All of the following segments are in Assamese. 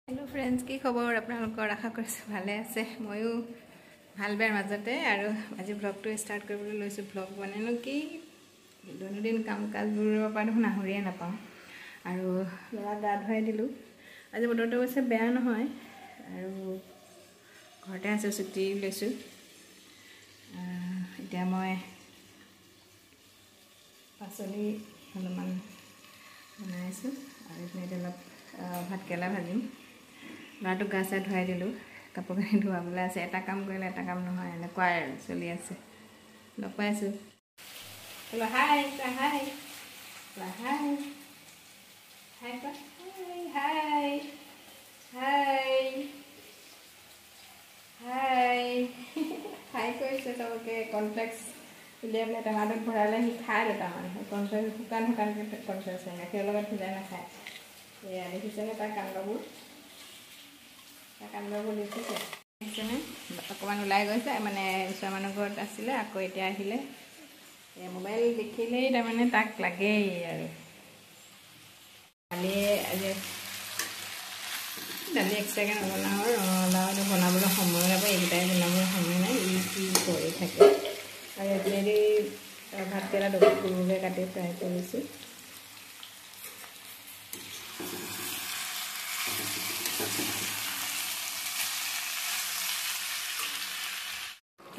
हेलो फ्रेंड्स की खबर आपनालोकर आशा करिछु भाले आछे मयु ভাল বেৰ মাজতে আৰু আজি ব্লগটো ষ্টাৰ্ট কৰিবলৈ লৈছো ব্লগ বনানো কি দৈনন্দিন কাম কাজবোৰৰ পৰা দেখোন আহৰিয়ে নাপাওঁ আৰু লৰা গা ধুৱাই দিলো আজি বতৰটো হৈছে বেয়া নহয় আৰু ঘৰতে আছে ছুটি লৈছো এতিয়া মই পাচলি অলপমান বনাইছো আৰু এতিয়া অলপ ভাত কেলা ভাজিম লাটো গা চা ধুৱাই দিলো কাপোৰ কানি ধুৱাবলৈ আছে এটা কাম কৰিলে এটা কাম নহয় এনেকুৱাই চলি আছে লগ পাইছো হেল্ল হাই হাই হাই হাই হাই হাই হাই হাই কৈছে চবকে কনফ্লেক্স উলিয়াবলৈ টমাটত ভৰালে সি খাই দুটা মানে কনফ্লেক্স শুকান কনফ্লেক্স গাখীৰৰ লগত ভিজাই নাখায় এয়া দেখিছে তাৰ কাণ্ডবোৰ কামবোৰ লিখিছে অকমান ওলাই গৈছে মানে ওচৰ মানুহ ঘৰত আছিলে আকৌ এতিয়া আহিলে মোবাইল দেখিলেই তাৰমানে তাক লাগেই আৰু দালি এক্সট্ৰাকৈ নবনাওঁ ৰঙালাওটো বনাবলৈ সময় নাপায় এইকেইটাই বনাবলৈ সময় নাই ই কি কৰি থাকে আৰু এতিয়াদি ভাতকেৰেলা সৰুকৈ কাটি ফ্ৰাই কৰিছোঁ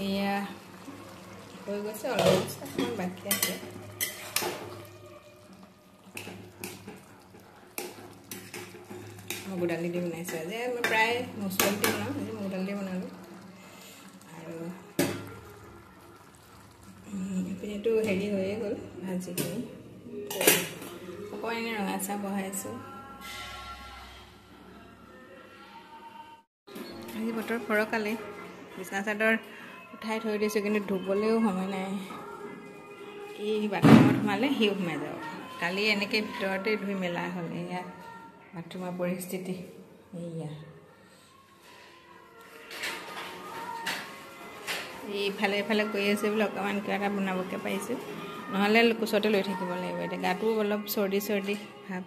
এয়া হৈ গৈছে অলপ বাকী আছে মগুৰ দালি দি বনাইছোঁ আজি মই প্ৰায় মচুৰ দি বনাওঁ আজি মগুৰ দালি দি বনালোঁ আৰু এইপিনেতো হেৰি হৈয়ে গ'ল ভাজিখিনি অকণমান এনেই ৰঙা চাহ বহাইছোঁ আজি বতৰ ফৰকালে বিছনা চাদৰ উঠাই থৈ দিছোঁ কিন্তু ধুবলৈও সময় নাই এই বাথৰুমত সোমালে সিও সোমাই যাব কালি এনেকৈ ভিতৰতে ধুই মেলা হ'ল এয়া বাথৰুমৰ পৰিস্থিতি এয়া এইফালে এইফালে কৰি আছে বোলে অকণমান কিবা এটা বনাবকৈ পাৰিছোঁ নহ'লে কোচতে লৈ থাকিব লাগিব এতিয়া গাটো অলপ চৰ্দি ভাৱ